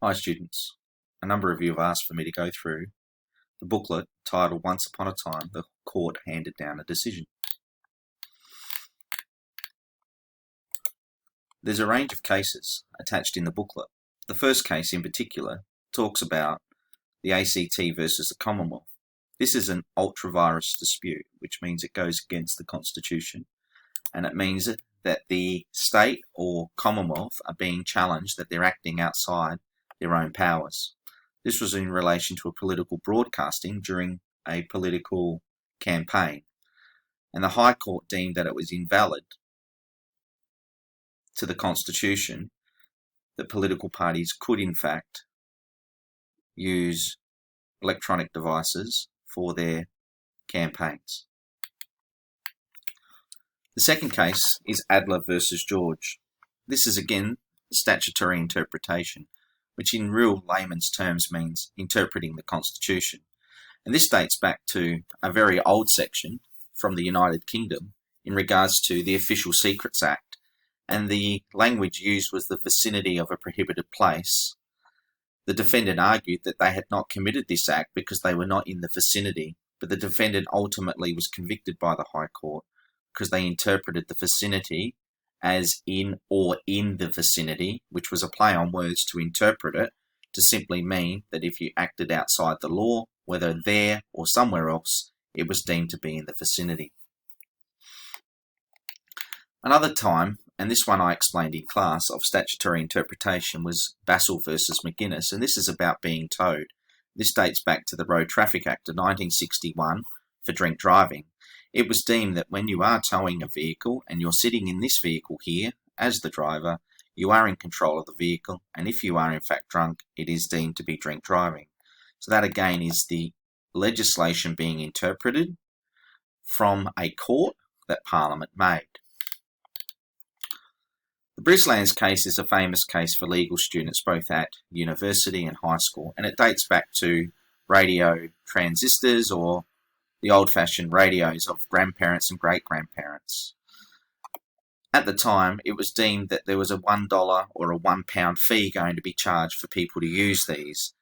Hi students, a number of you have asked for me to go through the booklet titled Once Upon a Time, the Court Handed Down a Decision. There's a range of cases attached in the booklet. The first case in particular talks about the ACT versus the Commonwealth. This is an ultra-virus dispute, which means it goes against the Constitution, and it means that the state or Commonwealth are being challenged that they're acting outside their own powers. This was in relation to a political broadcasting during a political campaign, and the High Court deemed that it was invalid to the Constitution that political parties could in fact use electronic devices for their campaigns. The second case is Adler versus George. This is again statutory interpretation, which in real layman's terms means interpreting the Constitution. And this dates back to a very old section from the United Kingdom in regards to the Official Secrets Act, and the language used was the vicinity of a prohibited place. The defendant argued that they had not committed this act because they were not in the vicinity, but the defendant ultimately was convicted by the High Court because they interpreted the vicinity as in or in the vicinity, which was a play on words to interpret it to simply mean that if you acted outside the law, whether there or somewhere else, it was deemed to be in the vicinity. Another time, and this one I explained in class, of statutory interpretation was Bassel versus McGuinness, and this is about being towed. This dates back to the Road Traffic Act of 1961 for drink driving. It was deemed that when you are towing a vehicle and you're sitting in this vehicle here as the driver, you are in control of the vehicle, and if you are in fact drunk, it is deemed to be drink driving. So that again is the legislation being interpreted from a court that Parliament made. The Brislands case is a famous case for legal students both at university and high school, and it dates back to radio transistors or the old-fashioned radios of grandparents and great-grandparents. At the time, it was deemed that there was a $1 or a £1 fee going to be charged for people to use these.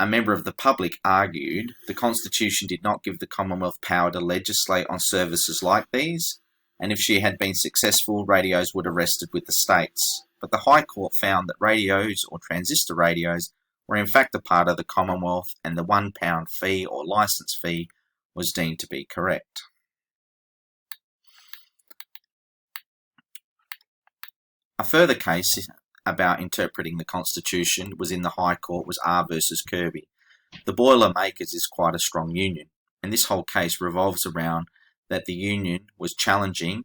A member of the public argued the Constitution did not give the Commonwealth power to legislate on services like these, and if she had been successful, radios would have rested with the states. But the High Court found that radios or transistor radios were in fact a part of the Commonwealth, and the £1 fee or licence fee was deemed to be correct. A further case about interpreting the Constitution was in the High Court was R versus Kirby. The Boilermakers is quite a strong union, and this whole case revolves around that the union was challenging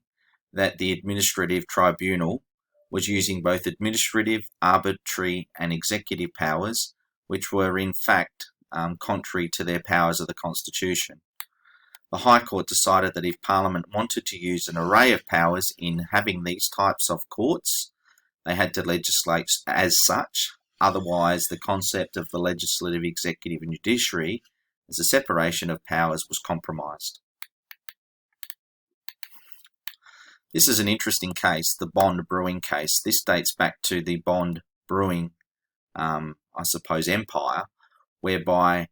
that the administrative tribunal was using both administrative, arbitrary and executive powers, which were in fact contrary to their powers of the Constitution. The High Court decided that if Parliament wanted to use an array of powers in having these types of courts, they had to legislate as such. Otherwise, the concept of the legislative, executive and judiciary as a separation of powers was compromised. This is an interesting case, the Bond Brewing case. This dates back to the Bond Brewing, empire, whereby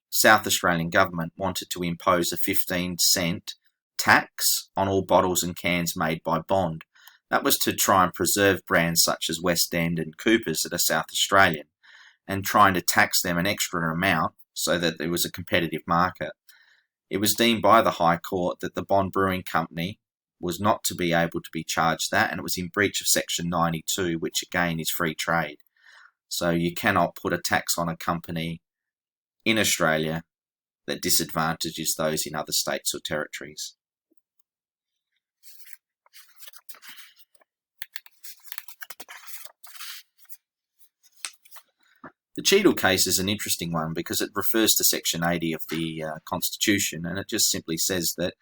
South Australian government wanted to impose a 15-cent tax on all bottles and cans made by Bond. That was to try and preserve brands such as West End and Coopers that are South Australian, and trying to tax them an extra amount so that there was a competitive market. It was deemed by the High Court that the Bond Brewing Company was not to be able to be charged that, and it was in breach of Section 92, which again is free trade. So you cannot put a tax on a company in Australia that disadvantages those in other states or territories. The Cheadle case is an interesting one because it refers to Section 80 of the Constitution, and it just simply says that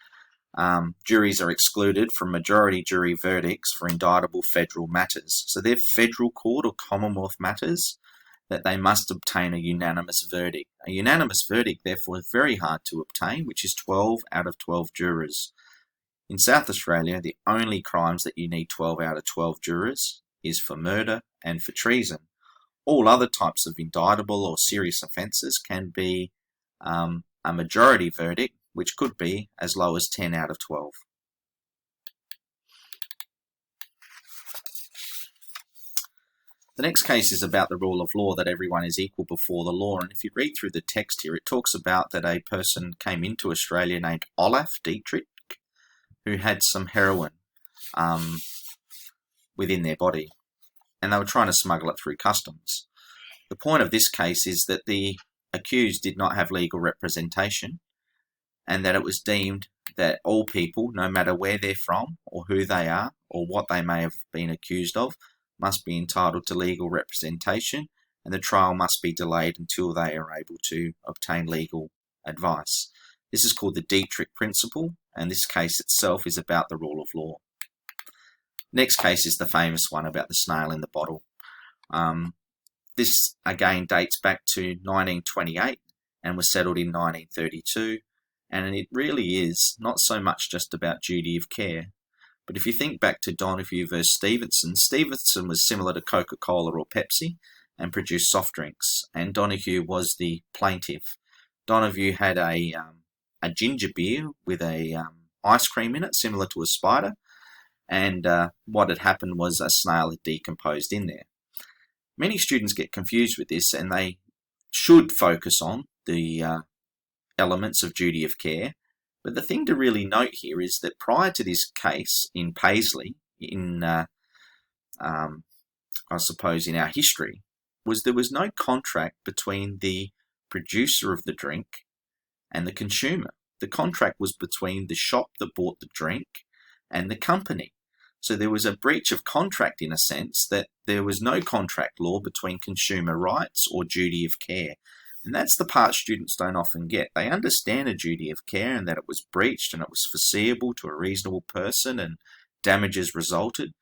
juries are excluded from majority jury verdicts for indictable federal matters. So they're federal court or Commonwealth matters that they must obtain a unanimous verdict. A unanimous verdict, therefore, is very hard to obtain, which is 12 out of 12 jurors. In South Australia, the only crimes that you need 12 out of 12 jurors is for murder and for treason. All other types of indictable or serious offences can be a majority verdict, which could be as low as 10 out of 12. The next case is about the rule of law, that everyone is equal before the law. And if you read through the text here, it talks about that a person came into Australia named Olaf Dietrich, who had some heroin within their body, and they were trying to smuggle it through customs. The point of this case is that the accused did not have legal representation, and that it was deemed that all people, no matter where they're from or who they are or what they may have been accused of, must be entitled to legal representation, and the trial must be delayed until they are able to obtain legal advice. This is called the Dietrich principle, and this case itself is about the rule of law. Next case is the famous one about the snail in the bottle. This again dates back to 1928 and was settled in 1932, and it really is not so much just about duty of care. But if you think back to Donoghue versus Stevenson, Stevenson was similar to Coca-Cola or Pepsi and produced soft drinks, and Donoghue was the plaintiff. Donoghue had a ginger beer with a ice cream in it, similar to a spider, and what had happened was a snail had decomposed in there. Many students get confused with this, and they should focus on the elements of duty of care. But the thing to really note here is that prior to this case in Paisley, I suppose in our history, there was no contract between the producer of the drink and the consumer. The contract was between the shop that bought the drink and the company. So there was a breach of contract in a sense, that there was no contract law between consumer rights or duty of care. And that's the part students don't often get. They understand a duty of care and that it was breached and it was foreseeable to a reasonable person and damages resulted.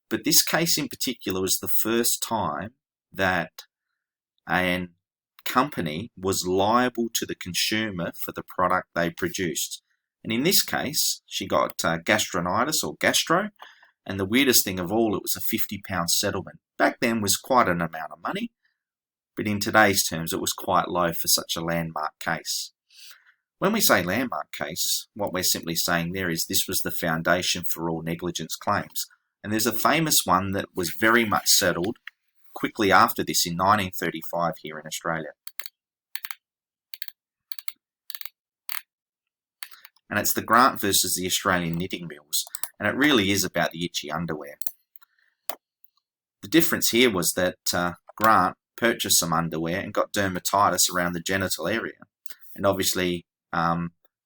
But this case in particular was the first time that a company was liable to the consumer for the product they produced. And in this case, she got gastronitis or gastro, and the weirdest thing of all, it was a £50 settlement. Back then was quite an amount of money, but in today's terms it was quite low for such a landmark case. When we say landmark case, what we're simply saying there is this was the foundation for all negligence claims. And there's a famous one that was very much settled quickly after this in 1935 here in Australia. And it's the Grant versus the Australian Knitting Mills. And it really is about the itchy underwear. The difference here was that Grant purchased some underwear and got dermatitis around the genital area, and obviously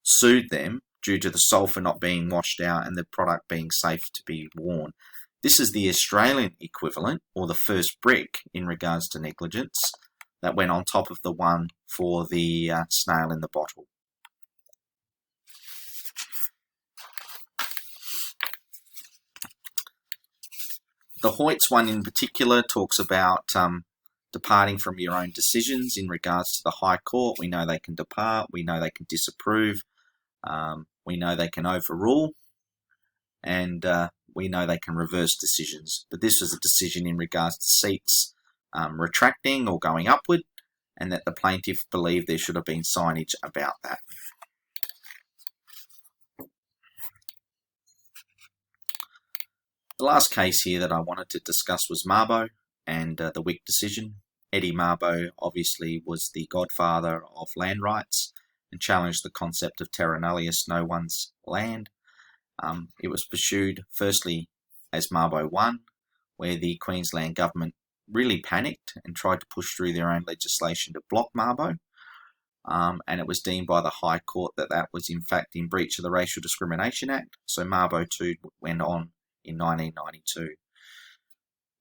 sued them due to the sulphur not being washed out and the product being safe to be worn. This is the Australian equivalent, or the first brick in regards to negligence, that went on top of the one for the snail in the bottle. The Hoyts one in particular talks about departing from your own decisions in regards to the High Court. We know they can depart, we know they can disapprove, we know they can overrule, and we know they can reverse decisions. But this was a decision in regards to seats retracting or going upward, and that the plaintiff believed there should have been signage about that. The last case here that I wanted to discuss was Mabo and the Wick decision. Eddie Mabo obviously was the godfather of land rights and challenged the concept of terra nullius, no one's land. It was pursued firstly as Mabo 1, where the Queensland government really panicked and tried to push through their own legislation to block Mabo. And it was deemed by the High Court that that was in fact in breach of the Racial Discrimination Act. So Mabo 2 went on in 1992.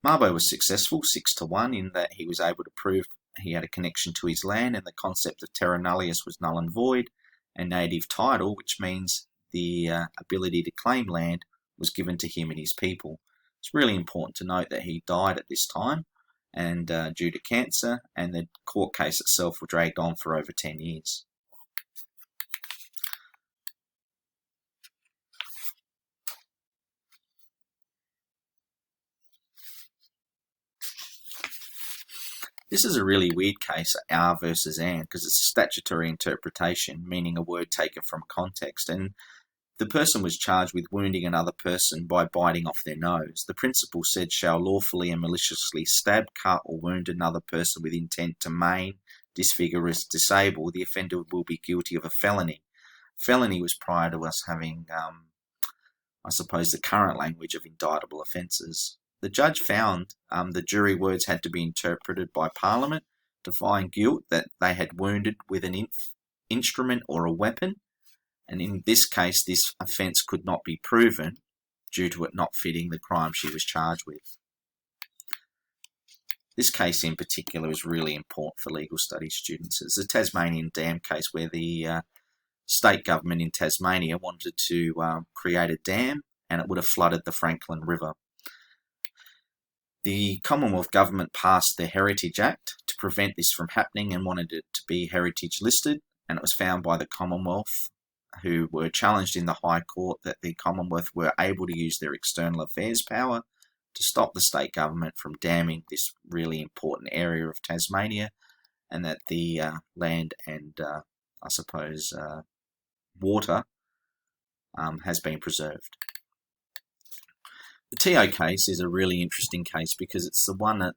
Mabo was successful 6-1 in that he was able to prove he had a connection to his land, and the concept of terra nullius was null and void, and native title, which means the ability to claim land, was given to him and his people. It's really important to note that he died at this time and due to cancer, and the court case itself was dragged on for over 10 years. This is a really weird case, R versus and, because it's a statutory interpretation, meaning a word taken from context, and the person was charged with wounding another person by biting off their nose. The principle said, shall lawfully and maliciously stab, cut, or wound another person with intent to maim, disfigure, or disable, the offender will be guilty of a felony. Felony was prior to us having, I suppose, the current language of indictable offences. The judge found the jury words had to be interpreted by Parliament to find guilt that they had wounded with an instrument or a weapon, and in this case this offence could not be proven due to it not fitting the crime she was charged with. This case in particular is really important for legal studies students. It's a Tasmanian dam case where the state government in Tasmania wanted to create a dam, and it would have flooded the Franklin River. The Commonwealth Government passed the Heritage Act to prevent this from happening and wanted it to be heritage listed, and it was found by the Commonwealth, who were challenged in the High Court, that the Commonwealth were able to use their external affairs power to stop the state government from damming this really important area of Tasmania, and that the land and, I suppose, water has been preserved. The TO case is a really interesting case because it's the one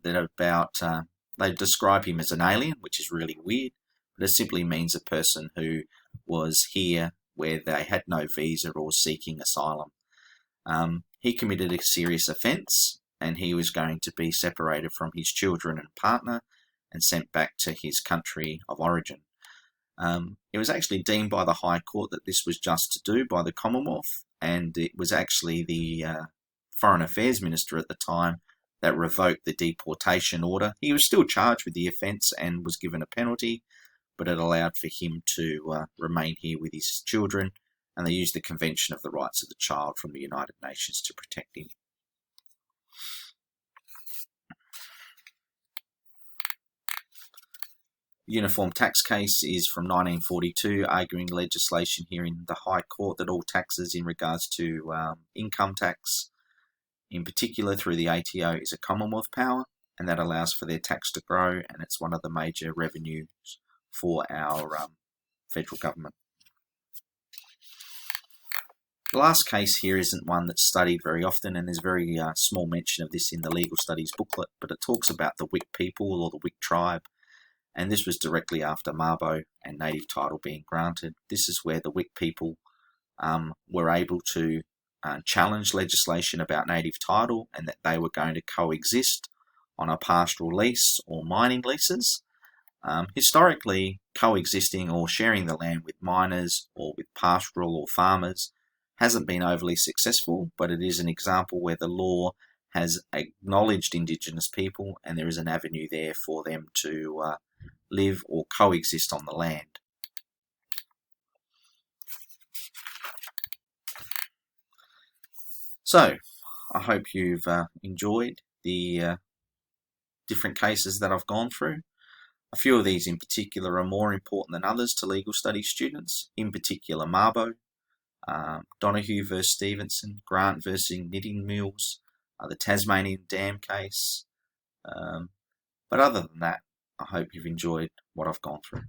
they describe him as an alien, which is really weird, but it simply means a person who was here where they had no visa or seeking asylum. He committed a serious offence, and he was going to be separated from his children and partner and sent back to his country of origin. It was actually deemed by the High Court that this was just to do by the Commonwealth, and it was actually the Foreign Affairs Minister at the time that revoked the deportation order. He was still charged with the offence and was given a penalty, but it allowed for him to remain here with his children, and they used the Convention of the Rights of the Child from the United Nations to protect him. Uniform tax case is from 1942, arguing legislation here in the High Court that all taxes in regards to income tax, in particular through the ATO, is a Commonwealth power, and that allows for their tax to grow, and it's one of the major revenues for our federal government. The last case here isn't one that's studied very often, and there's very small mention of this in the legal studies booklet, but it talks about the Wick people or the Wick tribe, and this was directly after Mabo and native title being granted. This is where the Wick people were able to challenge legislation about native title, and that they were going to coexist on a pastoral lease or mining leases. Historically, coexisting or sharing the land with miners or with pastoral or farmers hasn't been overly successful, but it is an example where the law has acknowledged Indigenous people and there is an avenue there for them to live or coexist on the land. So, I hope you've enjoyed the different cases that I've gone through. A few of these in particular are more important than others to legal studies students, in particular Mabo, Donahue versus Stevenson, Grant versus Knitting Mills, the Tasmanian dam case. But other than that, I hope you've enjoyed what I've gone through.